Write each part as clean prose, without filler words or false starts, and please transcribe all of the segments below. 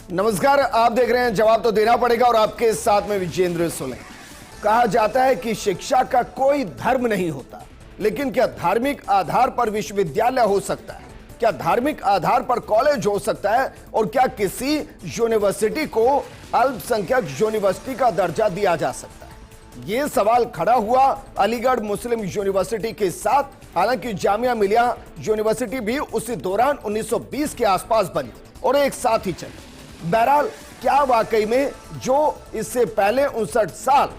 नमस्कार, आप देख रहे हैं जवाब तो देना पड़ेगा और आपके साथ में विजेंद्र सोलंकी। कहा जाता है कि शिक्षा का कोई धर्म नहीं होता, लेकिन क्या धार्मिक आधार पर विश्वविद्यालय हो सकता है? क्या धार्मिक आधार पर कॉलेज हो सकता है? और क्या किसी यूनिवर्सिटी को अल्पसंख्यक यूनिवर्सिटी का दर्जा दिया जा सकता है? यह सवाल खड़ा हुआ अलीगढ़ मुस्लिम यूनिवर्सिटी के साथ। हालांकि जामिया मिलिया यूनिवर्सिटी भी उसी दौरान 1920 के आसपास बनी और एक साथ ही चली। बहरहाल, क्या वाकई में जो इससे पहले 59 साल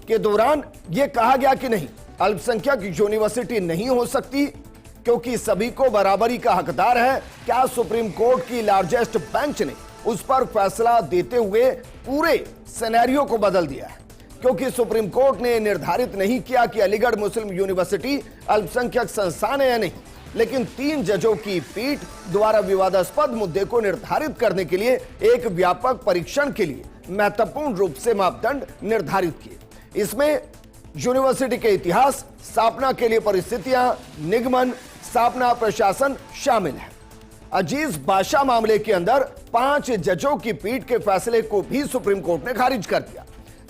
के दौरान यह कहा गया कि नहीं, अल्पसंख्यक यूनिवर्सिटी नहीं हो सकती क्योंकि सभी को बराबरी का हकदार है, क्या सुप्रीम कोर्ट की लार्जेस्ट बेंच ने उस पर फैसला देते हुए पूरे सिनेरियो को बदल दिया है? क्योंकि सुप्रीम कोर्ट ने निर्धारित नहीं किया कि अलीगढ़ मुस्लिम यूनिवर्सिटी अल्पसंख्यक संस्थान है या नहीं, लेकिन 3 जजों की पीठ द्वारा विवादास्पद मुद्दे को निर्धारित करने के लिए एक व्यापक परीक्षण के लिए महत्वपूर्ण रूप से मापदंड निर्धारित किए। इसमें यूनिवर्सिटी के इतिहास, स्थापना के लिए परिस्थितियां, निगमन, स्थापना प्रशासन शामिल है। अजीज बादशाह मामले के अंदर 5 जजों की पीठ के फैसले को भी सुप्रीम कोर्ट ने खारिज कर दिया,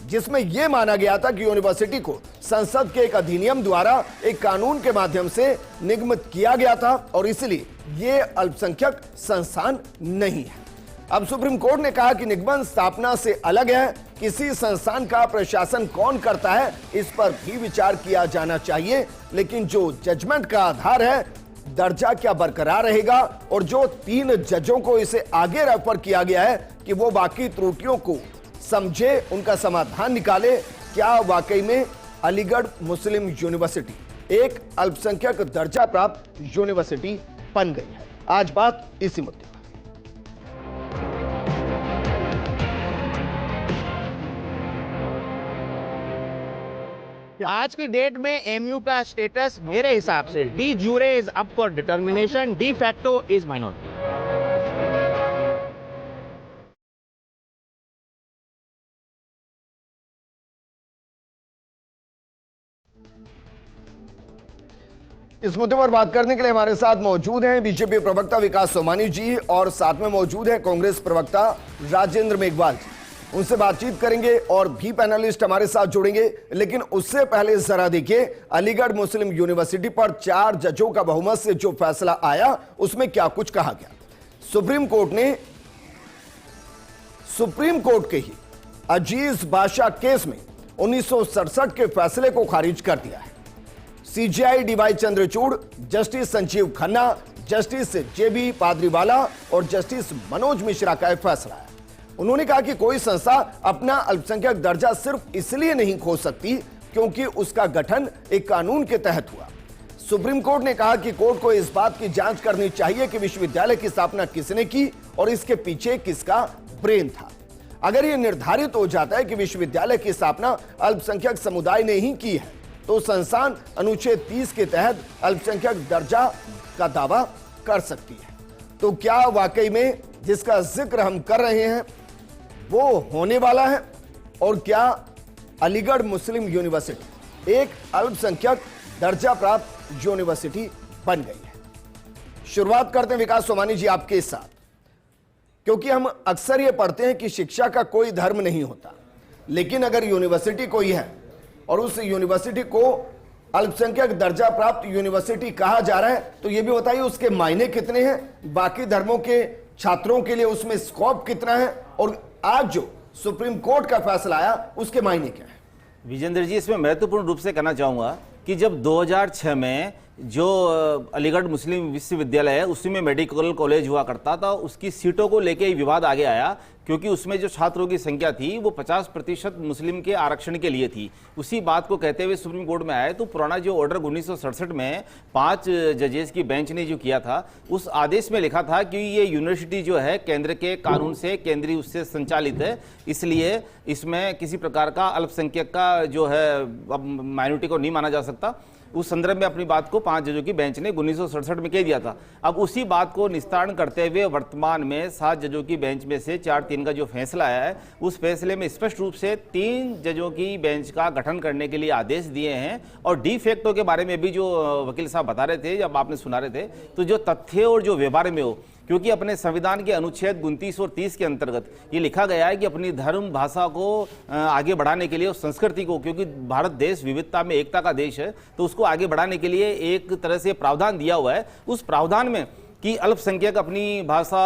जिसमें यह माना गया था कि यूनिवर्सिटी को संसद के एक अधिनियम द्वारा एक कानून के माध्यम से निगमित किया गया था और इसलिए यह अल्पसंख्यक संस्थान नहीं है। अब सुप्रीम कोर्ट ने कहा कि निगमन स्थापना से अलग है, किसी संस्थान का प्रशासन कौन करता है इस पर भी विचार किया जाना चाहिए, लेकिन जो जजमेंट का आधार है, दर्जा क्या बरकरार रहेगा? और जो 3 जजों को इसे आगे रेफर किया गया है कि वो बाकी त्रुटियों को समझे, उनका समाधान निकाले, क्या वाकई में अलीगढ़ मुस्लिम यूनिवर्सिटी एक अल्पसंख्यक दर्जा प्राप्त यूनिवर्सिटी बन गई है? आज बात इसी मुद्दे पर। आज की डेट में एमयू का स्टेटस मेरे हिसाब से D jure is up for determination, de facto is minority. इस मुद्दे पर बात करने के लिए हमारे साथ मौजूद हैं बीजेपी प्रवक्ता विकास सोमानी जी और साथ में मौजूद है कांग्रेस प्रवक्ता राजेंद्र मेघवाल जी। उनसे बातचीत करेंगे और भी पैनलिस्ट हमारे साथ जुड़ेंगे, लेकिन उससे पहले जरा देखिए अलीगढ़ मुस्लिम यूनिवर्सिटी पर 4 जजों का बहुमत से जो फैसला आया उसमें क्या कुछ कहा गया। सुप्रीम कोर्ट ने सुप्रीम कोर्ट के ही अजीज बादशाह केस में 1967 के फैसले को खारिज कर दिया है। CJI DY Chandrachud, justice Sanjiv Khanna, justice JB Pardiwala और जस्टिस मनोज मिश्रा का फैसला है। उन्होंने कहा कि कोई संस्था अपना अल्पसंख्यक दर्जा सिर्फ इसलिए नहीं खो सकती क्योंकि उसका गठन एक कानून के तहत हुआ। सुप्रीम कोर्ट ने कहा कि कोर्ट को इस बात की जांच करनी चाहिए कि विश्वविद्यालय की स्थापना किसने की और इसके पीछे किसका ब्रेन था। अगर यह निर्धारित हो जाता है कि विश्वविद्यालय की स्थापना अल्पसंख्यक समुदाय ने ही की है, तो संस्थान अनुच्छेद 30 के तहत अल्पसंख्यक दर्जा का दावा कर सकती है। तो क्या वाकई में जिसका जिक्र हम कर रहे हैं वो होने वाला है? और क्या अलीगढ़ मुस्लिम यूनिवर्सिटी एक अल्पसंख्यक दर्जा प्राप्त यूनिवर्सिटी बन गई है? शुरुआत करते हैं विकास सोमानी जी आपके साथ, क्योंकि हम अक्सर ये पढ़ते हैं कि शिक्षा का कोई धर्म नहीं होता, लेकिन अगर यूनिवर्सिटी कोई है और उस यूनिवर्सिटी को अल्पसंख्यक दर्जा प्राप्त यूनिवर्सिटी कहा जा रहा है, तो यह भी बताइए उसके मायने कितने हैं, बाकी धर्मों के छात्रों के लिए उसमें स्कोप कितना है, और आज जो सुप्रीम कोर्ट का फैसला आया उसके मायने क्या है? विजेंद्र जी, इसमें महत्वपूर्ण रूप से कहना चाहूँगा कि जब 2006 में जो अलीगढ़ मुस्लिम विश्वविद्यालय है उसी में मेडिकल कॉलेज हुआ करता था, उसकी सीटों को लेके विवाद आगे आया क्योंकि उसमें जो छात्रों की संख्या थी वो 50% मुस्लिम के आरक्षण के लिए थी। उसी बात को कहते हुए सुप्रीम कोर्ट में आए तो पुराना जो ऑर्डर 1967 में 5 जजेस की बेंच ने जो किया था, उस आदेश में लिखा था कि ये यूनिवर्सिटी जो है केंद्र के कानून से, केंद्रीय उससे संचालित है, इसलिए इसमें किसी प्रकार का अल्पसंख्यक का जो है अब माइनॉरिटी को नहीं माना जा सकता। उस संदर्भ में अपनी बात को 5 जजों की बेंच ने 1967 में कह दिया था। अब उसी बात को निस्तारण करते हुए वर्तमान में 7 जजों की बेंच में से 4-3 का जो फैसला आया है, उस फैसले में स्पष्ट रूप से 3 जजों की बेंच का गठन करने के लिए आदेश दिए हैं। और डी फैक्टो के बारे में भी जो वकील साहब बता रहे थे, जब आपने सुना रहे थे, तो जो तथ्य और जो व्यवहार में हो क्योंकि अपने संविधान के अनुच्छेद 29 और 30 के अंतर्गत ये लिखा गया है कि अपनी धर्म भाषा को आगे बढ़ाने के लिए और संस्कृति को, क्योंकि भारत देश विविधता में एकता का देश है, तो उसको आगे बढ़ाने के लिए एक तरह से प्रावधान दिया हुआ है। उस प्रावधान में कि अल्पसंख्यक अपनी भाषा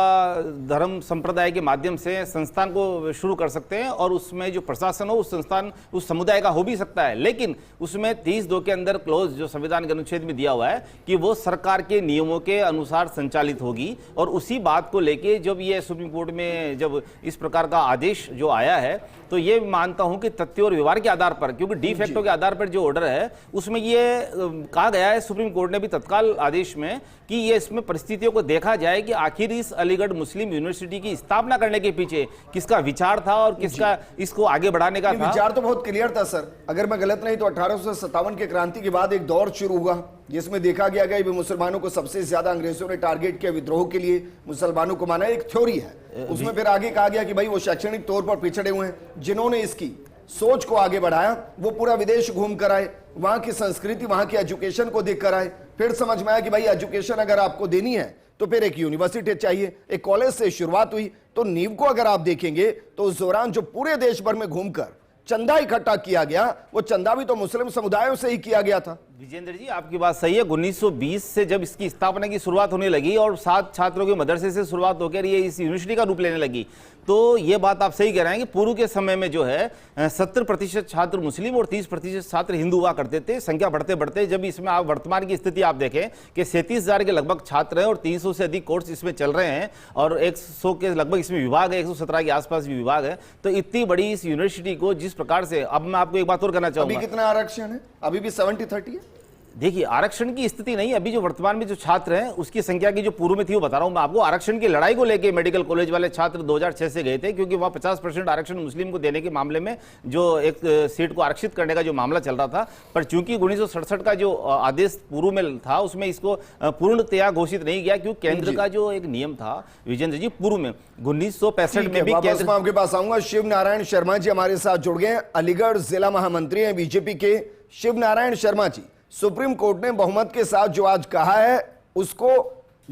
धर्म संप्रदाय के माध्यम से संस्थान को शुरू कर सकते हैं और उसमें जो प्रशासन हो उस संस्थान उस समुदाय का हो भी सकता है, लेकिन उसमें 30(2) के अंदर क्लोज जो संविधान के अनुच्छेद में दिया हुआ है कि वो सरकार के नियमों के अनुसार संचालित होगी। और उसी बात को लेके जब ये सुप्रीम कोर्ट में जब इस प्रकार का आदेश जो आया है, तो ये मानता हूं कि तथ्य और व्यवहार के आधार पर, क्योंकि डी फैक्टो के आधार पर जो ऑर्डर है उसमें ये कहा गया है सुप्रीम कोर्ट ने भी तत्काल आदेश में कि ये इसमें परिस्थितियों को देखा जाए कि आखिर इस अलीगढ़ मुस्लिम यूनिवर्सिटी की स्थापना करने के पीछे किसका विचार था और किसका इसको आगे बढ़ाने का था। विचार तो बहुत क्लियर था सर, अगर मैं गलत नहीं तो 1857 की क्रांति के बाद एक दौर शुरू हुआ जिसमें देखा गया कि मुसलमानों को सबसे ज्यादा अंग्रेजों ने टारगेट किया, विद्रोह के लिए मुसलमानों को माना, एक थ्योरी है। उसमें फिर आगे कहा गया कि भाई वो शैक्षणिक तौर पर पिछड़े हुए हैं, जिन्होंने इसकी सोच को आगे बढ़ाया वो पूरा विदेश घूम कर आए, वहां की संस्कृति वहां की एजुकेशन को देख कर आए। फिर समझ में आया कि भाई एजुकेशन अगर आपको देनी है तो फिर एक यूनिवर्सिटी चाहिए, एक कॉलेज से शुरुआत हुई। तो नींव को अगर आप देखेंगे तो उस दौरान जो पूरे देश भर में घूमकर चंदा इकट्ठा किया गया, वो चंदा भी तो मुस्लिम समुदायों से ही किया गया था। विजेंद्र जी आपकी बात सही है। 1920 से जब इसकी स्थापना की शुरुआत होने लगी और 7 छात्रों के मदरसे से शुरुआत होकर ये इस यूनिवर्सिटी का रूप लेने लगी, तो ये बात आप सही कह रहे हैं कि पूर्व के समय में जो है 70% छात्र मुस्लिम और 30% छात्र हिंदू हुआ करते थे। संख्या बढ़ते बढ़ते जब इसमें आप वर्तमान की स्थिति आप देखें कि 37,000 के लगभग छात्र हैं और 300 से अधिक कोर्स इसमें चल रहे हैं और 100 के लगभग इसमें विभाग है, 117 के आसपास भी विभाग है। तो इतनी बड़ी इस यूनिवर्सिटी को जिस प्रकार से, अब मैं आपको एक बात और कहना चाहूंगा, अभी कितना आरक्षण है? अभी भी 70-30 है। देखिए आरक्षण की स्थिति नहीं, अभी जो वर्तमान में जो छात्र हैं उसकी संख्या की जो पूर्व में थी वो बता रहा हूं मैं आपको। आरक्षण की लड़ाई को लेके मेडिकल कॉलेज वाले छात्र 2006 से गए थे, क्योंकि वहां 50% आरक्षण मुस्लिम को देने के मामले में जो एक सीट को आरक्षित करने का जो मामला चल रहा था, पर चूंकि 1967 का जो आदेश पूर्व में था उसमें इसको पूर्णतया घोषित नहीं किया, क्योंकि केंद्र का जो एक नियम था विजेंद्र जी पूर्व में 1965 में भी केंद्र। मैं आपके पास आऊंगा। शिव नारायण शर्मा जी हमारे साथ जुड़ गए, अलीगढ़ जिला महामंत्री हैं बीजेपी के। शिव नारायण शर्मा जी, सुप्रीम कोर्ट ने बहुमत के साथ जो आज कहा है उसको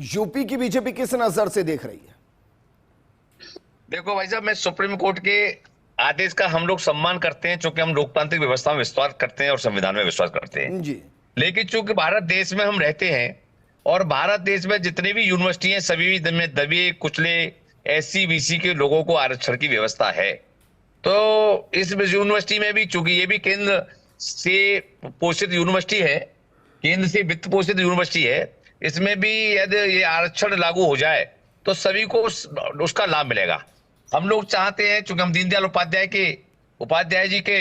यूपी की बीजेपी किस नजर से देख रही है? देखो भाई साहब, मैं सुप्रीम कोर्ट के आदेश का हम लोग सम्मान करते हैं, क्योंकि हम लोकतांत्रिक व्यवस्था में विश्वास करते हैं और संविधान में विश्वास करते हैं जी। लेकिन चूंकि भारत देश में हम रहते हैं और भारत देश में जितनी भी यूनिवर्सिटी हैं सभी में दबे कुचले SC BC के लोगों को आरक्षण की व्यवस्था है। तो इस यूनिवर्सिटी में भी, चूंकि ये भी केंद्र से पोषित यूनिवर्सिटी है, केंद्र से वित्त पोषित यूनिवर्सिटी है, इसमें भी यदि ये आरक्षण लागू हो जाए तो सभी को उसका लाभ मिलेगा। हम लोग चाहते हैं, चूंकि हम दीनदयाल उपाध्याय जी के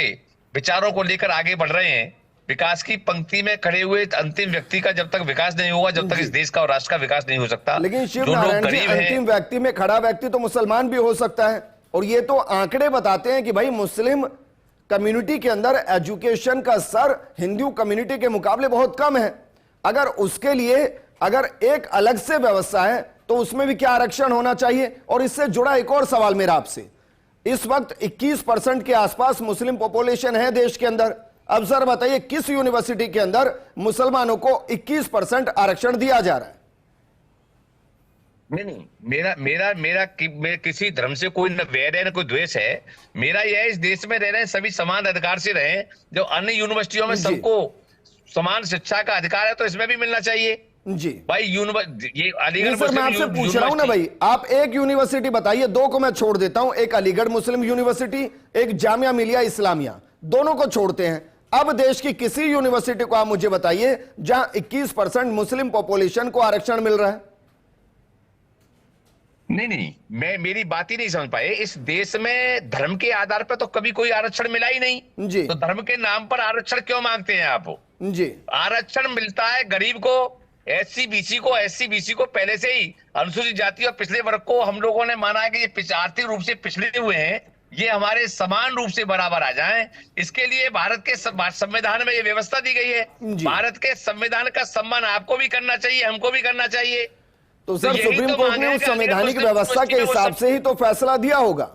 विचारों को लेकर आगे बढ़ रहे हैं, विकास की पंक्ति में खड़े हुए अंतिम व्यक्ति का जब तक विकास नहीं होगा, जब तक इस देश का और राष्ट्र का विकास नहीं हो सकता। लेकिन शिव नारायण जी, अंतिम व्यक्ति में खड़ा व्यक्ति तो मुसलमान भी हो सकता है, और ये तो आंकड़े बताते हैं कि भाई मुस्लिम कम्युनिटी के अंदर एजुकेशन का स्तर हिंदू कम्युनिटी के मुकाबले बहुत कम है। अगर उसके लिए अगर एक अलग से व्यवस्था है तो उसमें भी क्या आरक्षण होना चाहिए? और इससे जुड़ा एक और सवाल मेरा आपसे, इस वक्त 21% के आसपास मुस्लिम पॉपुलेशन है देश के अंदर। अब सर बताइए किस यूनिवर्सिटी के अंदर मुसलमानों को 21% आरक्षण दिया जा रहा है? नहीं, मेरा किसी धर्म से कोई न वैर है न कोई द्वेष है। मेरा यह इस देश में रह रहे हैं सभी समान अधिकार से रहें। जो अन्य यूनिवर्सिटियों में सबको समान शिक्षा का अधिकार है तो इसमें भी मिलना चाहिए जी। भाई ये अलीगढ़ सर मैं आपसे पूछ रहा हूं ना भाई, आप एक यूनिवर्सिटी बताइए, 2 को मैं छोड़ देता हूं, एक अलीगढ़ मुस्लिम यूनिवर्सिटी, एक जामिया मिलिया इस्लामिया, दोनों को छोड़ते हैं। अब देश की किसी यूनिवर्सिटी को आप मुझे बताइए जहां 21% मुस्लिम पॉपुलेशन को आरक्षण मिल रहा है? नहीं, मैं मेरी बात ही नहीं समझ पाए। इस देश में धर्म के आधार पर तो कभी कोई आरक्षण मिला ही नहीं जी। तो धर्म के नाम पर आरक्षण क्यों मांगते हैं आप जी? आरक्षण मिलता है गरीब को, SC BC को पहले से ही, अनुसूचित जाति और पिछड़े वर्ग को हम लोगों ने माना है कि ये आर्थिक रूप से पिछड़े हुए हैं, ये हमारे समान रूप से बराबर आ जाएं। इसके लिए भारत के संविधान में ये व्यवस्था दी गई है। भारत के संविधान का सम्मान आपको भी करना चाहिए, हमको भी करना चाहिए। तो सर सुप्रीम कोर्ट ने उस संवैधानिक व्यवस्था के हिसाब से ही तो फैसला दिया होगा।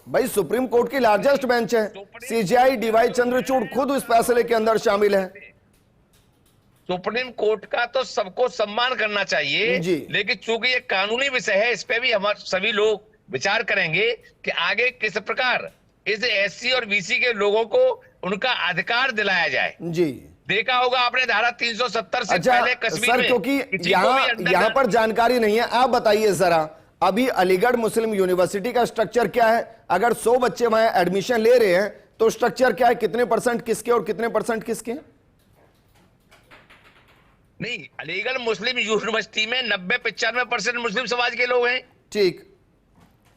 भाई सुप्रीम कोर्ट की लार्जेस्ट बेंच है, CJI DY चंद्रचूड़ खुद उस फैसले के अंदर शामिल है। सुप्रीम कोर्ट का तो सबको सम्मान करना चाहिए, जी। लेकिन चूंकि ये कानूनी विषय है, इस पे भी हम सभी लोग विचार करेंगे कि आगे किस प्रकार इस एससी और बीसी के लोगों को उनका अधिकार दिलाया जाए। जी। देखा होगा आपने धारा 370 से अच्छा पहले कश्मीर सर, में क्योंकि किसी को भी यहाँ अंदर यहाँ जाने- पर जानकारी नहीं है, आप बताइए जरा, अभी अलीगढ़ मुस्लिम यूनिवर्सिटी का स्ट्रक्चर क्या है? अगर 100 बच्चे वहां एडमिशन ले रहे हैं तो स्ट्रक्चर क्या है? कितने % किसके और कितने % किसके? नहीं, अलीगढ़ मुस्लिम यूनिवर्सिटी में 90-95% मुस्लिम समाज के लोग हैं। ठीक।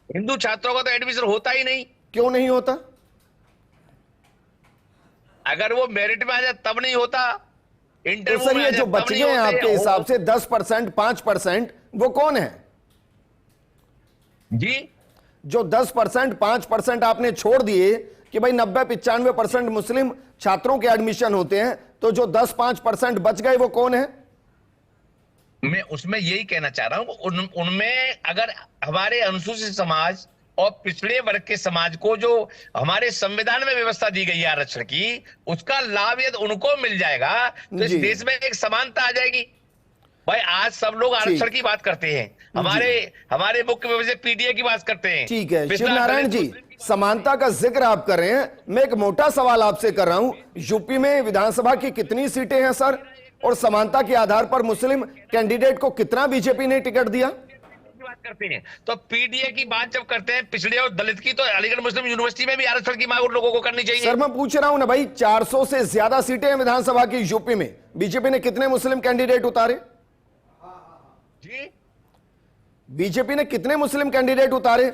हिंदू छात्रों का तो एडमिशन होता ही नहीं। क्यों नहीं होता? अगर वो मेरिट में आ जाए तब नहीं होता, तो इंटरव्यू सर में आ ये जाए जो तब बच नहीं गए हैं होते। आपके हिसाब से 10%, 5%, वो कौन है? जी, जो 10%, 5% आपने छोड़ दिए कि भाई 90-95% मुस्लिम छात्रों के एडमिशन होते हैं, तो जो 10-5% बच गए वो कौन है? मैं उसमें यही कहना चाह रहा हूं, उनमें अगर हमारे अनुसूचित समाज और पिछड़े वर्ग के समाज को जो हमारे संविधान में व्यवस्था दी गई है आरक्षण की, उसका लाभ यदि उनको मिल जाएगा तो इस जी। देश में एक समानता आ जाएगी। भाई आज सब लोग आरक्षण की बात करते हैं, हमारे मुख्य विषय पीडीए की बात करते हैं। ठीक है पिछला शिवनारायण जी, समानता का जिक्र आप कर रहे हैं, मैं एक मोटा सवाल आपसे कर रहा हूं, यूपी में विधानसभा की कितनी सीटें हैं सर? और समानता के आधार पर मुस्लिम कैंडिडेट को कितना बीजेपी ने टिकट दिया? बात करते हैं तो पीडीए की बात जब करते हैं पिछड़े और दलित की, तो अलीगढ़ मुस्लिम यूनिवर्सिटी में भी आरक्षण की मांग उन लोगों को करनी चाहिए। सर मैं पूछ रहा हूं ना भाई, 400 से ज्यादा सीटें हैं विधानसभा की यूपी में, बीजेपी ने कितने मुस्लिम कैंडिडेट उतारे? जी, बीजेपी ने कितने मुस्लिम कैंडिडेट उतारे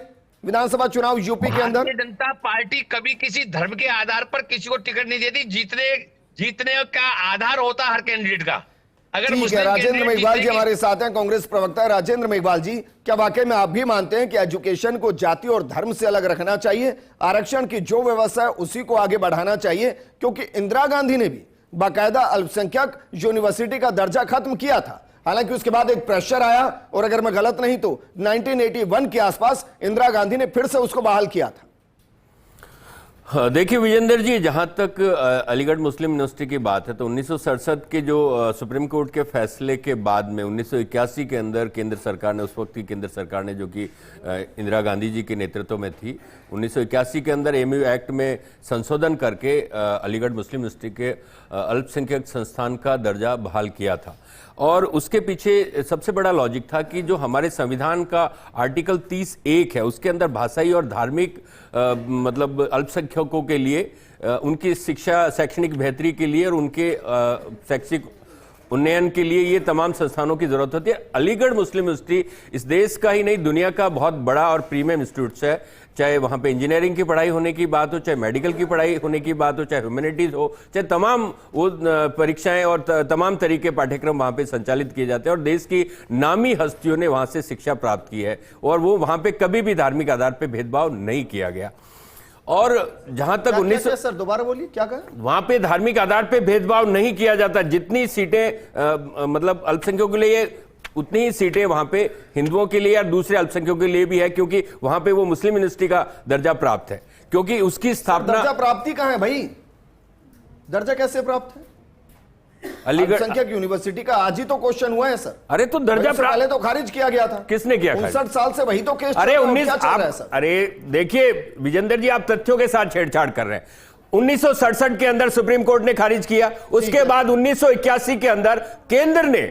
विधानसभा चुनाव यूपी के अंदर? भारतीय जनता पार्टी कभी किसी धर्म के आधार पर किसी को टिकट नहीं देती। जीतने का आधार होता है हर कैंडिडेट का। अगर ठीक है, मुस्लिम राजेंद्र कैंडिडेट मेघवाल जी जीतेगी- हमारे साथ हैं, कांग्रेस प्रवक्ता है राजेंद्र मेघवाल जी, क्या वाकई में आप भी मानते हैं कि एजुकेशन को जाति और धर्म से अलग रखना चाहिए, आरक्षण की जो व्यवस्था है उसी को आगे बढ़ाना चाहिए? क्योंकि इंदिरा गांधी ने भी बाकायदा अल्पसंख्यक यूनिवर्सिटी का दर्जा खत्म किया था, हालांकि उसके बाद एक प्रेशर आया और अगर मैं गलत नहीं तो 1981 के आसपास इंदिरा गांधी ने फिर से उसको बहाल किया था। देखिए विजेंद्र जी, जहां तक अलीगढ़ मुस्लिम यूनिवर्सिटी की बात है तो 1967 के जो सुप्रीम कोर्ट के फैसले के बाद में 1981 के अंदर केंद्र सरकार ने, उस वक्त की केंद्र सरकार ने जो कि इंदिरा गांधी जी के नेतृत्व में थी, 1981 के अंदर एमयू एक्ट में संशोधन करके अलीगढ़ मुस्लिम यूनिवर्सिटी के अल्पसंख्यक संस्थान का दर्जा बहाल किया था। और उसके पीछे सबसे बड़ा लॉजिक था कि जो हमारे संविधान का आर्टिकल 30(1) है, उसके अंदर भाषाई और धार्मिक मतलब अल्पसंख्यकों के लिए उनकी शिक्षा शैक्षणिक बेहतरी के लिए और उनके शैक्षिक उन्नयन के लिए ये तमाम संस्थानों की जरूरत होती है। अलीगढ़ मुस्लिम यूनिवर्सिटी इस देश का ही नहीं दुनिया का बहुत बड़ा और प्रीमियम इंस्टीट्यूट है, चाहे वहाँ पे इंजीनियरिंग की पढ़ाई होने की बात हो, चाहे मेडिकल की पढ़ाई होने की बात हो, चाहे ह्यूमैनिटीज हो, चाहे तमाम वो परीक्षाएं और तमाम तरीके पाठ्यक्रम वहाँ पे संचालित किए जाते हैं और देश की नामी हस्तियों ने वहाँ से शिक्षा प्राप्त की है और वो वहाँ पे कभी भी धार्मिक आधार पर भेदभाव नहीं किया गया। और जहां तक 19 सर दोबारा बोलिए, क्या कहा? वहां पे धार्मिक आधार पे भेदभाव नहीं किया जाता। जितनी सीटें मतलब अल्पसंख्यकों के लिए उतनी ही सीटें वहां पे हिंदुओं के लिए या दूसरे अल्पसंख्यकों के लिए भी है, क्योंकि वहां पे वो मुस्लिम यूनिवर्सिटी का दर्जा प्राप्त है, क्योंकि उसकी स्थापना दर्जा प्राप्ति कहां है भाई? दर्जा कैसे प्राप्त है? अलीगढ़ अल्पसंख्यक यूनिवर्सिटी का आज ही तो क्वेश्चन हुआ है सर। अरे तो दर्जा पहले प्राप्त तो खारिज किया गया था। किसने किया खारिज? 59 साल से वही तो केस अरे चल रहा है, 19 क्या चल रहा है आप सर? अरे देखिए विजेंद्र जी, आप तथ्यों के साथ छेड़छाड़ कर रहे हैं। 1967 के अंदर सुप्रीम कोर्ट ने खारिज किया, उसके बाद 1981 के अंदर केंद्र ने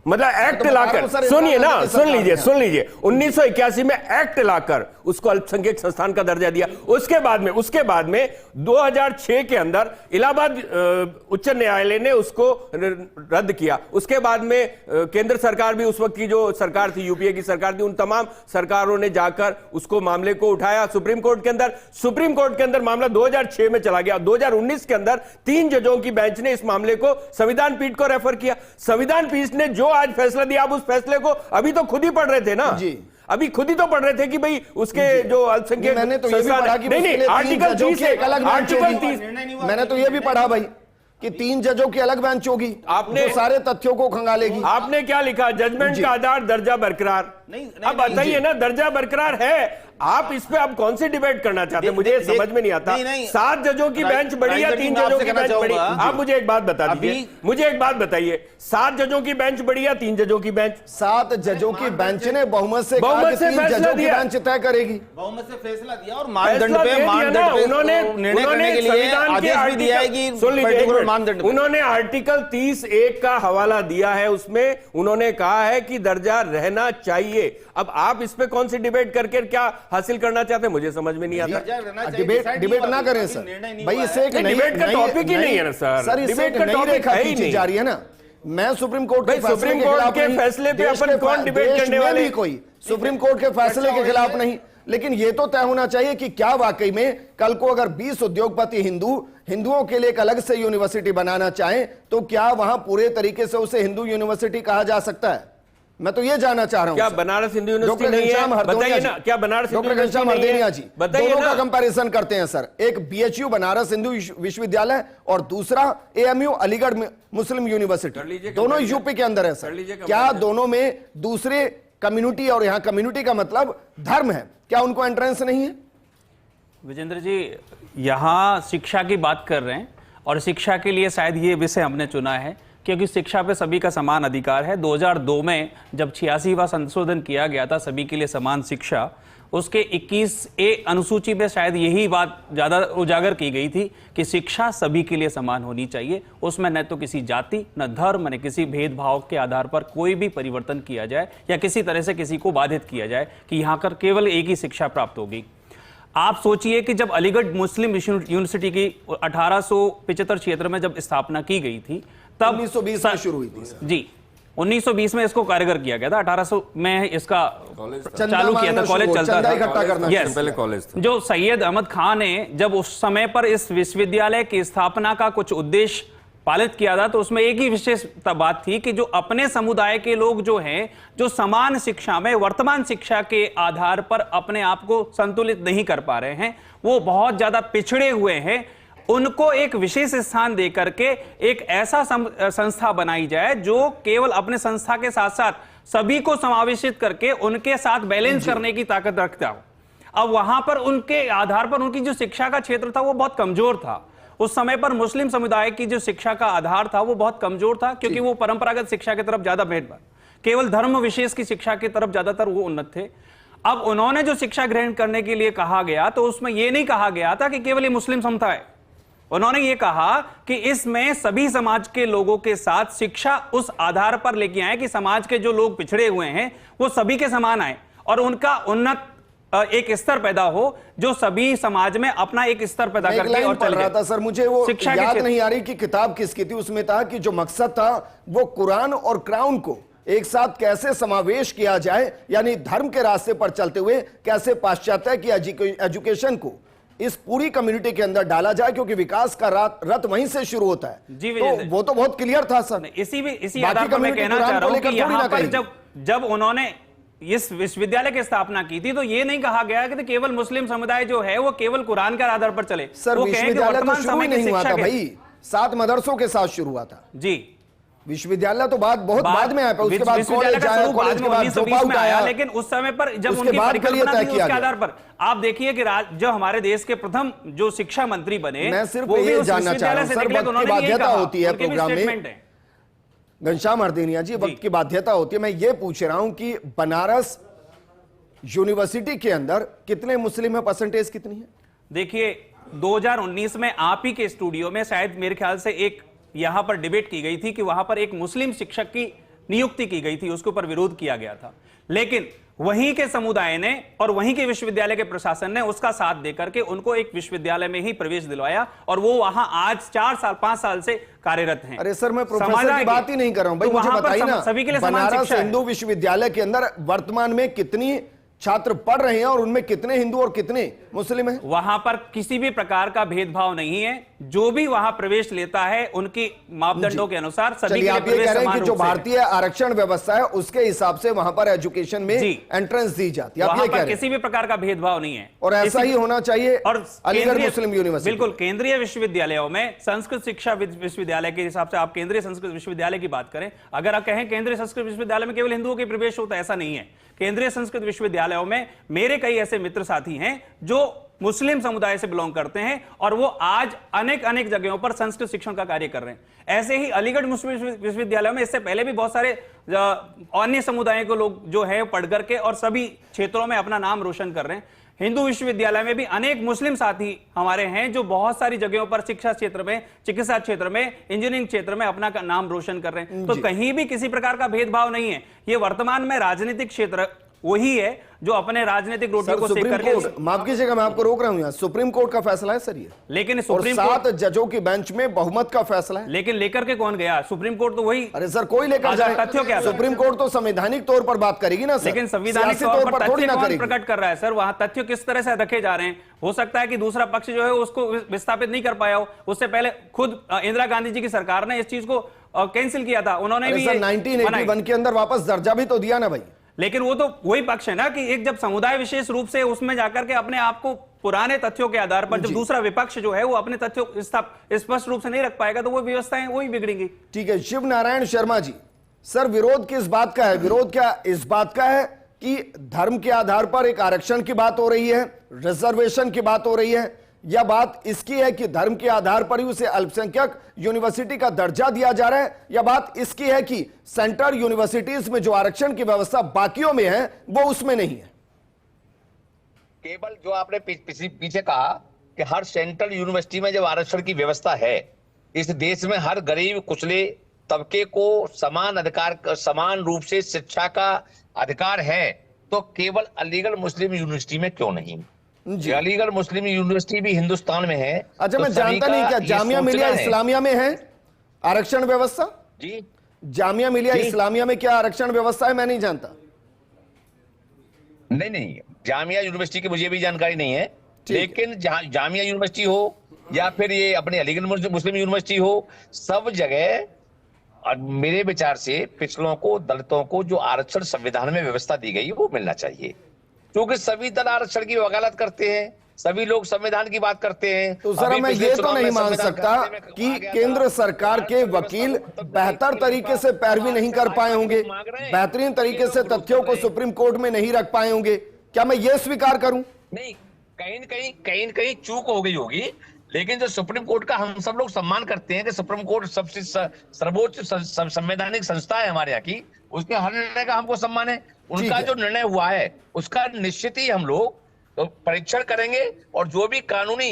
मतलब एक्ट लाकर, सुनिए ना, सुन लीजिए 1981 में एक्ट लाकर उसको अल्पसंख्यक संस्थान का दर्जा दिया। उसके बाद में 2006 के अंदर इलाहाबाद उच्च न्यायालय ने उसको रद्द किया। उसके बाद में केंद्र सरकार भी, उस वक्त की जो सरकार थी, यूपीए की सरकार थी, उन तमाम सरकारों ने जाकर उसको मामले को उठाया सुप्रीम कोर्ट के अंदर। सुप्रीम कोर्ट के अंदर मामला 2006 में चला गया। 2019 के अंदर 3 जजों की बेंच ने इस मामले को संविधान पीठ को रेफर किया। संविधान पीठ ने जो आज फैसला दिया, आप उस फैसले को अभी तो खुद ही पढ़ रहे थे ना जी, अभी खुद ही तो पढ़ रहे थे कि भाई उसके जो अल्पसंख्यक मैंने तो ये भी पढ़ा कि नहीं आर्टिकल 30 एक अलग बेंच आर्टिकल होगी। 30 मैंने तो ये भी पढ़ा भाई कि 3 जजों की अलग बेंच होगी, आपने जो सारे तथ्यों को खंगालेगी। आपने क्या लिखा? जजमेंट का आधार दर्जा बरकरार। अब बताइए ना, दर्जा बरकरार है। आप इस पे आप कौन सी डिबेट करना चाहते हैं, मुझे समझ में नहीं आता। 7 जजों की बेंच बड़ी या 3 जजों की बेंच बड़ी? आप मुझे एक बात बता दीजिए, मुझे एक बात बताइए, 7 जजों की बेंच बड़ी या 3 जजों की बेंच? 7 जजों की बेंच ने बहुमत से फैसला दिया, बेंच तय करेगी। बहुमत से फैसला दिया और मानदंड पे उन्होंने निर्णय करने के लिए आदेश भी दिया है कि पर्टिकुलर मानदंड। उन्होंने आर्टिकल 30(1) का हवाला दिया है, उसमें उन्होंने कहा है कि दर्जा रहना चाहिए। अब आप इस पे कौन सी डिबेट करके क्या हासिल करना चाहते हैं, मुझे समझ में नहीं आता। डिबेट ना करें सर भाई, इसे एक डिबेट का टॉपिक ही नहीं है ना सर, डिबेट का टॉपिक है ही जा रही है ना। मैं सुप्रीम कोर्ट के फैसले पे अपन कौन डिबेट करने वाले? कोई सुप्रीम कोर्ट के फैसले के खिलाफ नहीं, लेकिन यह तो तय होना चाहिए कि क्या वाकई में कल को अगर 20 उद्योगपति हिंदुओं के लिए एक अलग से यूनिवर्सिटी बनाना चाहें तो क्या वहां पूरे तरीके से उसे हिंदू यूनिवर्सिटी कहा जा सकता है? मैं तो ये जानना चाह रहा हूं। क्या बनारस हिंदू यूनिवर्सिटी नहीं है? बताइए ना, क्या बनारस डॉक्टर घनश्याम हरदेनिया जी दोनों का कंपैरिजन करते हैं सर। एक बीएचयू बनारस हिंदू विश्वविद्यालय और दूसरा एएमयू अलीगढ़ मुस्लिम यूनिवर्सिटी, दोनों यूपी के अंदर है सर। क्या दोनों में दूसरे कम्युनिटी, और यहां कम्युनिटी का मतलब धर्म है, क्या उनको एंट्रेंस नहीं है? विजेंद्र जी, यहाँ शिक्षा की बात कर रहे हैं और शिक्षा के लिए शायद ये विषय हमने चुना है क्योंकि शिक्षा पे सभी का समान अधिकार है। 2002 में जब 86वां संशोधन किया गया था सभी के लिए समान शिक्षा, उसके 21A अनुसूची में शायद यही बात ज़्यादा उजागर की गई थी कि शिक्षा सभी के लिए समान होनी चाहिए। उसमें न तो किसी जाति, न धर्म, न किसी भेदभाव के आधार पर कोई भी परिवर्तन किया जाए या किसी तरह से किसी को बाधित किया जाए कि यहाँ कर केवल एक ही शिक्षा प्राप्त होगी। आप सोचिए कि जब अलीगढ़ मुस्लिम यूनिवर्सिटी की 1875-76 में जब स्थापना की गई थी तब 1920 में शुरू हुई थी सर। जी, 1920 में इसको कारीगर किया गया था। 1800 में इसका चालू किया था, कॉलेज चलता था। yes, पहले कॉलेज था। जो सैयद अहमद खान ने जब उस समय पर इस विश्वविद्यालय की स्थापना का कुछ उद्देश्य पालित किया था तो उसमें एक ही विशेष बात थी कि जो अपने समुदाय के लोग जो हैं, जो समान शिक्षा में वर्तमान शिक्षा के आधार पर अपने आप को संतुलित नहीं कर पा रहे हैं, वो बहुत ज्यादा पिछड़े हुए हैं, उनको एक विशेष स्थान देकर के एक ऐसा संस्था बनाई जाए जो केवल अपने संस्था के साथ साथ सभी को समावेशित करके उनके साथ बैलेंस करने की ताकत रखता हो। अब वहां पर उनके आधार पर उनकी जो शिक्षा का क्षेत्र था वो बहुत कमजोर था। उस समय पर मुस्लिम समुदाय की जो शिक्षा का आधार था वो बहुत कमजोर था क्योंकि वो परंपरागत शिक्षा की तरफ ज्यादा भेद, केवल धर्म विशेष की शिक्षा की तरफ ज्यादातर वो उन्नत थे। अब उन्होंने जो शिक्षा ग्रहण करने के लिए कहा गया तो उसमें यह नहीं कहा गया था कि केवल ये मुस्लिम समुदाय, उन्होंने ये कहा कि इसमें सभी समाज के लोगों के साथ शिक्षा उस आधार पर लेके आए कि समाज के जो लोग पिछड़े हुए हैं वो सभी के समान आए और उनका उन्नत एक स्तर पैदा हो जो सभी समाज में अपना एक स्तर पैदा करके और चल रहा था। सर मुझे वो याद नहीं आ रही कि किताब किसकी थी, उसमें था कि जो मकसद था वो कुरान और क्राउन को एक साथ कैसे समावेश किया जाए, यानी धर्म के रास्ते पर चलते हुए कैसे पाश्चात्य की एजुकेशन को इस पूरी कम्युनिटी के अंदर डाला जाए, क्योंकि विकास का रथ वहीं से शुरू होता है। जी तो वो तो बहुत क्लियर था सर। इसी आधार पर मैं कहना चाह रहा हूं कि यहां पर जब उन्होंने इस विश्वविद्यालय की स्थापना की थी तो ये नहीं कहा गया कि केवल मुस्लिम समुदाय जो है वो केवल कुरान के आधार पर चले। सर विश्वविद्यालय तो शुरू नहीं हुआ था भाई, 7 मदरसों के साथ शुरू हुआ था जी। विश्वविद्यालय तो बहुत बाद में आया, उसके बाद कॉलेज आया, कॉलेज के बाद 1920 में आया, लेकिन उस समय पर जब उनकी परिकल्पना थी उसके आधार पर आप देखिए कि जो हमारे देश के प्रथम जो शिक्षा मंत्री बने, मैं सिर्फ ये जानना चाह रहा हूं सर, वक्त की बाध्यता होती है प्रोग्राम में। घनश्याम हरदेनिया जी, वक्त की बाध्यता होती है, मैं ये पूछ रहा हूं कि बनारस यूनिवर्सिटी के अंदर कितने मुस्लिम है, परसेंटेज कितनी है? देखिए 2019 में आप ही के स्टूडियो में शायद मेरे ख्याल से एक यहां पर डिबेट की गई थी कि वहां पर एक मुस्लिम शिक्षक की नियुक्ति की गई थी, उसके ऊपर विरोध किया गया था, लेकिन वहीं के समुदाय ने और वहीं के विश्वविद्यालय के प्रशासन ने उसका साथ देकर के उनको एक विश्वविद्यालय में ही प्रवेश दिलवाया और वो वहां आज 4 साल 5 साल से कार्यरत हैं। अरे सर मैं प्रोफेसर की बात ही नहीं कर रहा हूं भाई, मुझे बताइए ना, सभी के लिए बनारस हिंदू विश्वविद्यालय के अंदर वर्तमान में कितनी छात्र पढ़ रहे हैं और उनमें कितने हिंदू और कितने मुस्लिम हैं? वहां पर किसी भी प्रकार का भेदभाव नहीं है, जो भी वहां प्रवेश लेता है उनकी मापदंडों के अनुसार सभी के लिए प्रवेश समान रूप से। जो भारतीय आरक्षण व्यवस्था है उसके हिसाब से वहां पर एजुकेशन में एंट्रेंस दी जाती है, वहां पर किसी भी प्रकार का भेदभाव नहीं है और ऐसा ही होना चाहिए। और अलीगढ़ मुस्लिम यूनिवर्सिटी बिल्कुल केंद्रीय विश्वविद्यालयों में संस्कृत शिक्षा विश्वविद्यालय के हिसाब से आप केंद्रीय संस्कृत विश्वविद्यालय की बात करें, अगर आप कहें केंद्रीय संस्कृत विश्वविद्यालय में केवल हिंदुओं के प्रवेश होता है, ऐसा नहीं है। केंद्रीय संस्कृत विश्वविद्यालयों में मेरे कई ऐसे मित्र साथी हैं जो मुस्लिम समुदाय से बिलोंग करते हैं और वो आज अनेक अनेक जगहों पर संस्कृत शिक्षण का कार्य कर रहे हैं। ऐसे ही अलीगढ़ मुस्लिम विश्वविद्यालय में इससे पहले भी बहुत सारे अन्य समुदायों के लोग जो है पढ़ करके और सभी क्षेत्रों में अपना नाम रोशन कर रहे हैं। हिंदू विश्वविद्यालय में भी अनेक मुस्लिम साथी हमारे हैं जो बहुत सारी जगहों पर शिक्षा क्षेत्र में, चिकित्सा क्षेत्र में, इंजीनियरिंग क्षेत्र में अपना नाम रोशन कर रहे हैं। तो कहीं भी किसी प्रकार का भेदभाव नहीं है। ये वर्तमान में राजनीतिक क्षेत्र वही है जो अपने राजनीतिक रोटियों को सेक करके। माफ कीजिएगा, मैं आपको रोक रहा हूं यहाँ। सुप्रीम कोर्ट का फैसला है सर ये, लेकिन सुप्रीम कोर्ट 7 जजों की बेंच में बहुमत का फैसला है। लेकिन लेकर के कौन गया? सुप्रीम कोर्ट तो वही। अरे सर कोई लेकर जाए, तथ्यों क्या? सुप्रीम कोर्ट तो संवैधानिक तौर पर बात करेगी ना सर, लेकिन संवैधानिक तौर पर तथ्य कौन प्रकट कर रहा है सर? वहां तथ्य किस तरह से रखे जा रहे हैं? हो सकता है कि दूसरा पक्ष जो है उसको विस्थापित नहीं कर पाया हो। उससे पहले खुद इंदिरा गांधी जी की सरकार ने इस चीज को कैंसिल किया था। उन्होंने भी 1981 के अंदर वापस दर्जा भी तो दिया ना भाई। लेकिन वो तो वही पक्ष है ना कि एक जब समुदाय विशेष रूप से उसमें जाकर के अपने आप को पुराने तथ्यों के आधार पर, जब दूसरा विपक्ष जो है वो अपने तथ्यों स्पष्ट रूप से नहीं रख पाएगा तो वो व्यवस्थाएं वही बिगड़ेंगी। ठीक है, शिव नारायण शर्मा जी, सर विरोध किस बात का है? विरोध क्या इस बात का है कि धर्म के आधार पर एक आरक्षण की बात हो रही है, रिजर्वेशन की बात हो रही है, या बात इसकी है कि धर्म के आधार पर ही उसे अल्पसंख्यक यूनिवर्सिटी का दर्जा दिया जा रहा है, या बात इसकी है कि सेंट्रल यूनिवर्सिटीज में जो आरक्षण की व्यवस्था बाकियों में है वो उसमें नहीं है? केवल जो आपने पीछे कहा कि हर सेंट्रल यूनिवर्सिटी में जब आरक्षण की व्यवस्था है, इस देश में हर गरीब कुचले तबके को समान अधिकार, समान रूप से शिक्षा का अधिकार है, तो केवल अलीगढ़ मुस्लिम यूनिवर्सिटी में क्यों नहीं? अलीगढ़ मुस्लिम यूनिवर्सिटी भी हिंदुस्तान में है। अच्छा, तो मैं जानता नहीं क्या जामिया मिलिया इस्लामिया में है आरक्षण व्यवस्था? जी, जामिया मिलिया इस्लामिया में क्या आरक्षण व्यवस्था है? मैं नहीं जानता। नहीं, जामिया यूनिवर्सिटी की मुझे भी जानकारी नहीं है, लेकिन जामिया यूनिवर्सिटी हो या फिर ये अपने अलीगढ़ मुस्लिम यूनिवर्सिटी हो, सब जगह मेरे विचार से पिछड़ों को, दलितों को जो आरक्षण संविधान में व्यवस्था दी गई वो मिलना चाहिए, क्योंकि सभी दल आरक्षण की वकालत करते हैं, सभी लोग संविधान की बात करते हैं। तो सर मैं ये तो नहीं मान सकता कि केंद्र सरकार के वकील बेहतर तरीके से पैरवी नहीं कर पाए होंगे, बेहतरीन तरीके से तथ्यों को सुप्रीम कोर्ट में नहीं रख पाए होंगे। क्या मैं ये स्वीकार करूं? नहीं, कहीं न कहीं चूक हो गई होगी, लेकिन जो सुप्रीम कोर्ट का हम सब लोग सम्मान करते हैं कि सुप्रीम कोर्ट सबसे सर्वोच्च संवैधानिक संस्था है हमारे यहाँ की, उसके हर निर्णय का हमको सम्मान है। उनका जो निर्णय हुआ है उसका निश्चित ही हम लोग तो परीक्षण करेंगे, और जो भी कानूनी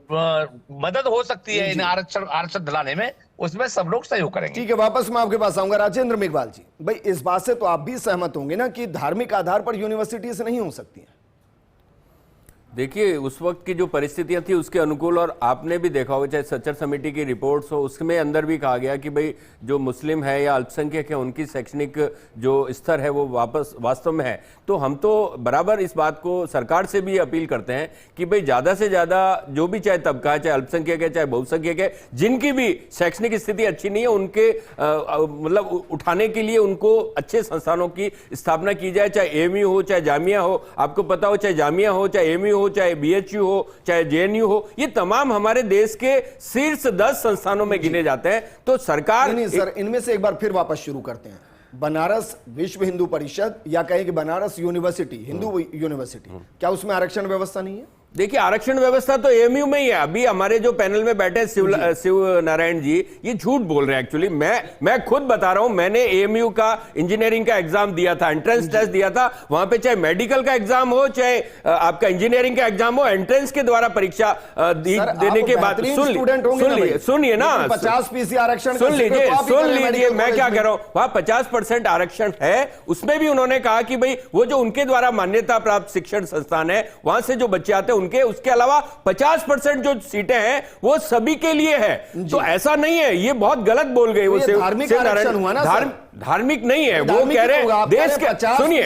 मदद हो सकती है इन आरक्षण दिलाने में, उसमें सब लोग सहयोग करेंगे। ठीक है, वापस मैं आपके पास आऊंगा। राजेंद्र मेघवाल जी, भाई इस बात से तो आप भी सहमत होंगे ना कि धार्मिक आधार पर यूनिवर्सिटीज नहीं हो सकती है? देखिए, उस वक्त की जो परिस्थितियां थी उसके अनुकूल, और आपने भी देखा होगा चाहे सच्चर समिति की रिपोर्ट्स हो, उसमें अंदर भी कहा गया कि भाई जो मुस्लिम है या अल्पसंख्यक है उनकी शैक्षणिक जो स्तर है वो वापस वास्तव में है। तो हम तो बराबर इस बात को सरकार से भी अपील करते हैं कि भाई ज़्यादा से ज़्यादा जो भी चाहे तबका है, चाहे अल्पसंख्यक है चाहे बहुसंख्यक है, जिनकी भी शैक्षणिक स्थिति अच्छी नहीं है उनके मतलब उठाने के लिए उनको अच्छे संस्थानों की स्थापना की जाए, चाहे AMU हो चाहे जामिया हो। आपको पता हो चाहे जामिया हो चाहे AMU हो चाहे BHU हो चाहे JNU हो, ये तमाम हमारे देश के शीर्ष 10 संस्थानों में गिने जाते हैं। तो सरकार नहीं सर, इनमें से एक बार फिर वापस शुरू करते हैं। बनारस विश्व हिंदू परिषद या कहें कि बनारस यूनिवर्सिटी, हिंदू यूनिवर्सिटी, क्या उसमें आरक्षण व्यवस्था नहीं है? देखिए, आरक्षण व्यवस्था तो AMU में ही है। अभी हमारे जो पैनल में बैठे शिव नारायण जी ये झूठ बोल रहे हैं। एक्चुअली मैं खुद बता रहा हूं, मैंने AMU का इंजीनियरिंग का एग्जाम दिया था, एंट्रेंस टेस्ट दिया था। वहां पे चाहे मेडिकल का एग्जाम हो चाहे आपका इंजीनियरिंग का एग्जाम हो, एंट्रेंस के द्वारा परीक्षा देने के बाद सुनिए ना, 50% आरक्षण सुन लीजिए मैं क्या कह रहा हूं। वहां 50% आरक्षण है, उसमें भी उन्होंने कहा कि भाई वो जो उनके द्वारा मान्यता प्राप्त शिक्षण संस्थान है वहां से जो बच्चे आते हैं उसके अलावा 50% जो सीटें हैं वो सभी के लिए है। तो ऐसा नहीं है, ये बहुत गलत बोल गए वो। धार्मिक आरक्षण हुआ ना, धार्मिक नहीं है, वो कह रहे हैं देश के। सुनिए,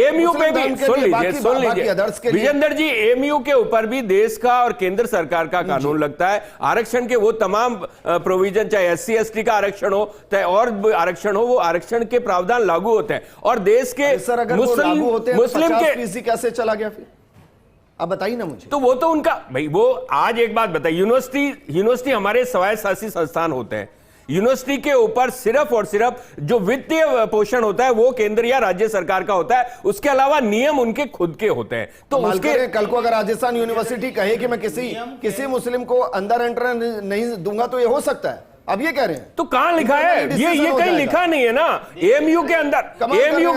AMU पे भी सुन लीजिए विजेंद्र जी, AMU के ऊपर भी देश का और केंद्र सरकार का कानून लगता है। आरक्षण के वो तमाम प्रोविजन, चाहे SC ST का आरक्षण हो चाहे और आरक्षण हो, वो आरक्षण के प्रावधान लागू होते हैं। और देश के मुस्लिम के कैसे चला गया फिर अब बताइए ना मुझे। तो वो तो उनका भाई, वो आज एक बात बताइए, यूनिवर्सिटी हमारे स्वायत्त शासी संस्थान होते हैं। यूनिवर्सिटी के ऊपर सिर्फ और सिर्फ जो वित्तीय पोषण होता है वो केंद्र या राज्य सरकार का होता है, उसके अलावा नियम उनके खुद के होते हैं। तो उसके कल को अगर राजस्थान यूनिवर्सिटी कहे कि मैं किसी मुस्लिम को अंदर एंटर नहीं दूंगा तो ये हो सकता है। अब ये कह रहे हैं तो कहां लिखा है? ये कहीं लिखा नहीं है ना। एएमयू के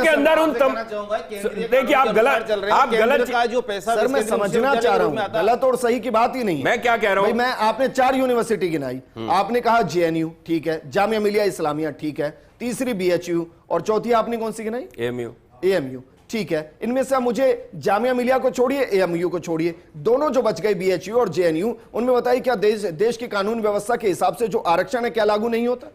अंदर उन देखिए आप गलत का जो पैसा सर मैं समझना चाह रहा हूं, गलत और सही की बात ही नहीं है। मैं क्या कह रहा हूं, मैं आपने 4 यूनिवर्सिटी गिनाई, आपने कहा जेएनयू ठीक है, जामिया मिलिया इस्लामिया ठीक है, तीसरी बीएचयू और चौथी आपने कौन सी गिनाई? एएमयू ठीक है। इनमें से मुझे जामिया मिलिया को छोड़िए, एएमयू को छोड़िए, दोनों जो बच गए बीएचयू और जेएनयू, उनमें बताइए क्या देश की कानून व्यवस्था के हिसाब से जो आरक्षण है क्या लागू नहीं होता?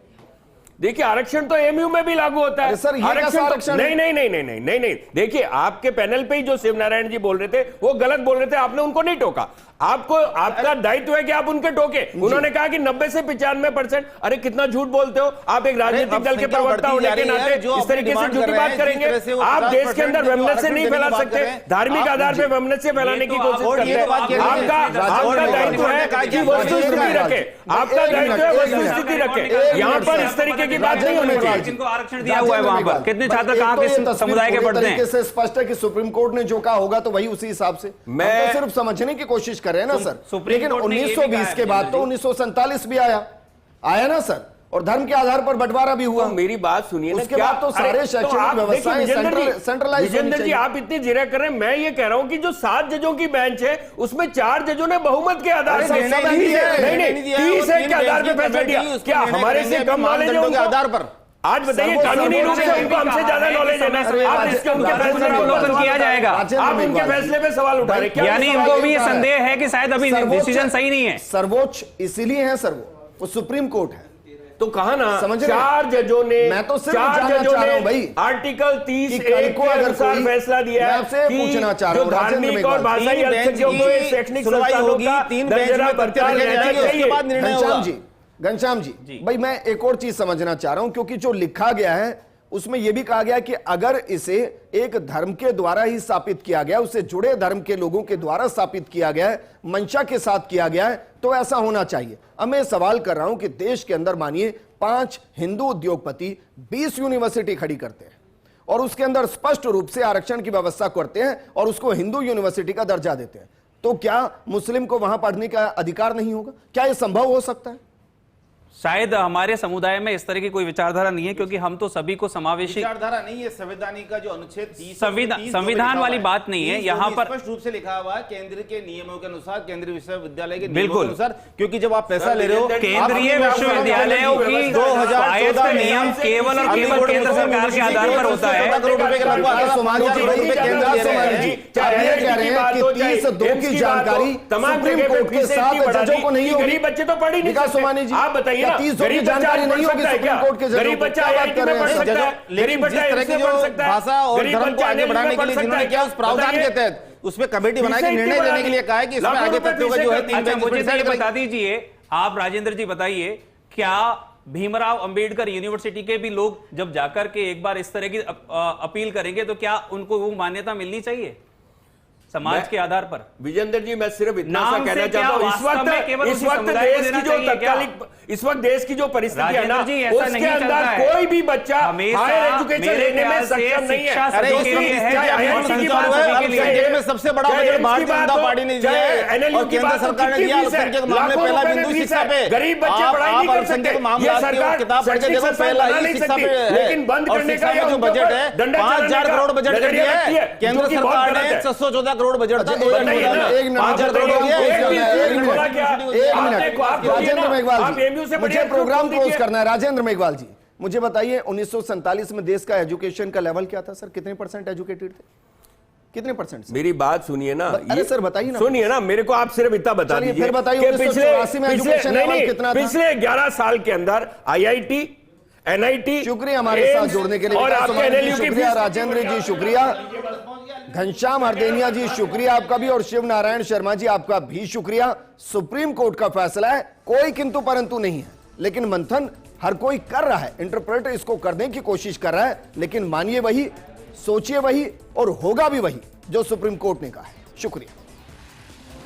देखिए आरक्षण तो एमयू में भी लागू होता है सर। आरक्षण नहीं। देखिए आपके पैनल पे ही जो शिवनारायण जी बोल रहे थे वो गलत बोल रहे थे, आपने उनको नहीं टोका। आपका दायित्व है कि आप उनके टोके। उन्होंने कहा कि 90 से 95%। अरे कितना झूठ बोलते हो आप, एक राजनीतिक दल के प्रवक्ता होने के नाते इस तरीके से झूठी बात करेंगे। आप देश के अंदर वैमनस्य नहीं फैला सकते, धार्मिक आधार पर वैमनस्य फैलाने की कोशिश करते हैं। आपका दायित्व है कि वस्तुस्थिति रखे, आपका दायित्व है वस्तुस्थिति रखे। यहाँ पर इस तरीके की बात नहीं होनी चाहिए। जिनको आरक्षण दिया हुआ है वहां पर कितने छात्र कहाँ के समुदाय के पढ़ते हैं? स्पष्ट है कि सुप्रीम कोर्ट ने जो कहा होगा तो वही उसी हिसाब से। मैं सिर्फ समझने की कोशिश कर रहे हैं ना सर। लेकिन 1920 के बाद तो 1947 भी आया ना सर, और धर्म के आधार पर बंटवारा भी हुआ। तो मेरी बात सुनिए ना, उसके बाद तो सारे शैक्षणिक व्यवस्थाएं सेंट्रलाइज। विजेंद्र जी आप इतनी जिरह कर रहे हैं, मैं ये कह रहा हूं कि जो 7 जजों की बेंच है उसमें 4 जजों ने बहुमत के आधार पर, नहीं 30 के आधार पर फैसला दिया। क्या हमारे से कम नॉलेज है उनके आधार पर? आज बताइए कानूनी रूप से उनको हमसे ज्यादा नॉलेज है ना। आप इसके उनके फैसले पर अवलोकन किया जाएगा, आप उनके फैसले पे सवाल उठा रहे हैं। यानी इनको भी संदेह है कि शायद अभी डिसीजन सही नहीं है। सर्वोच्च इसीलिए है सर, वो सुप्रीम कोर्ट है। तो कहा ना समझ 4 जजों ने, मैं तो सिर्फ जानना चाह रहा हूं भाई, आर्टिकल 30(1) के अनुसार फैसला दिया है। आपसे पूछना चाह रहा हूं, धार्मिक और भाषाई अल्पसंख्यकों को शैक्षणिक संस्थानों का दर्जा बरकरार रहना चाहिए। घनश्याम जी भाई मैं एक और चीज समझना चाह रहा हूं, क्योंकि जो लिखा गया है उसमें यह भी कहा गया कि अगर इसे एक धर्म के द्वारा ही स्थापित किया गया, उससे जुड़े धर्म के लोगों के द्वारा स्थापित किया गया है, मंशा के साथ किया गया है, तो ऐसा होना चाहिए। अब मैं सवाल कर रहा हूं कि देश के अंदर मानिए 5 हिंदू उद्योगपति 20 यूनिवर्सिटी खड़ी करते हैं और उसके अंदर स्पष्ट रूप से आरक्षण की व्यवस्था करते हैं और उसको हिंदू यूनिवर्सिटी का दर्जा देते हैं, तो क्या मुस्लिम को वहां पढ़ने का अधिकार नहीं होगा? क्या यह संभव हो सकता है? शायद हमारे समुदाय में इस तरह की कोई विचारधारा नहीं है, क्योंकि हम तो सभी को समावेशी विचारधारा नहीं है। संवैधानिक का जो अनुच्छेद 30 संविधान वाली बात नहीं है। यहाँ पर स्पष्ट रूप से लिखा हुआ है केंद्र के नियमों के अनुसार, केंद्रीय विश्वविद्यालय के नियमों के अनुसार, क्योंकि जब आप पैसा ले रहे हो केंद्रीय विश्वविद्यालयों की 2014 नियम केवल और केवल केंद्र सरकार के आधार पर होता है। की जानकारी सुप्रीम कोर्ट के 7 जजों को नहीं होगी। गरीब बच्चे तो पढ़ ही नहीं सोमानी जी, आप बताइए गरीब जानकारी नहीं होगी सुप्रीम कोर्ट के गरीब बच्चा आईआईटी में पढ़ सकता है, गरीब बच्चा इसमें पढ़ सकता है, भाषा और धर्म को आगे बढ़ाने के लिए जिन्होंने क्या उस प्रावधान के तहत उस पे कमेटी बना के निर्णय लेने के लिए कहा है कि इसमें आगे तथ्यों का जो है 3-5% बता दीजिए आप। राजेंद्र जी बताइए, क्या भीमराव अंबेडकर यूनिवर्सिटी के भी लोग जब जाकर के एक बार इस तरह की अपील करेंगे तो क्या उनको वो मान्यता मिलनी चाहिए समाज के आधार पर? विजेंद्र जी मैं सिर्फ इतना सा कहना चाहता हूं, इस वक्त देश की जो परिस्थिति है ना, उसके अंदर कोई भी बच्चा हायर एजुकेशन लेने में सक्षम नहीं है। में सबसे बड़ा बजट भारतीय जनता पार्टी ने दिया है और केंद्र सरकार ने दिया। अल्पसंख्यक मामले पहला बिंदु शिक्षा पे, गरीब बच्चे पढ़ाई नहीं कर सकते, मामला सरकार किताब पढ़ के देखो पहला ही शिक्षा पे है। लेकिन बंद करने का जो बजट है 5000 करोड़ बजट कर दिया है केंद्र सरकार ने। 614 करोड़ बजट था 2014 राजेंद्र मेघवाल जी, मुझे प्रोग्राम क्लोज करना है। राजेंद्र मेघवाल जी मुझे बताइए 1947 में देश का एजुकेशन का लेवल क्या था सर? कितने % एजुकेटेड थे? कितने %? मेरी बात सुनिए ना। अरे सर बताइए ना, सुनिए ना, मेरे को आप सिर्फ इतना बता दीजिए। फिर बताइए पिछले 11 साल के अंदर IIT NIT, शुक्रिया हमारे साथ जुड़ने के लिए और आपके NLU की शुक्रिया राजेंद्र जी, शुक्रिया घनश्याम हरदेनिया जी, शुक्रिया आपका भी, और शिव नारायण शर्मा जी आपका भी शुक्रिया। सुप्रीम कोर्ट का फैसला है, कोई किंतु परंतु नहीं है, लेकिन मंथन हर कोई कर रहा है, इंटरप्रेट इसको करने की कोशिश कर रहा है, लेकिन मानिए वही, सोचिए वही और होगा भी वही जो सुप्रीम कोर्ट ने कहा है। शुक्रिया।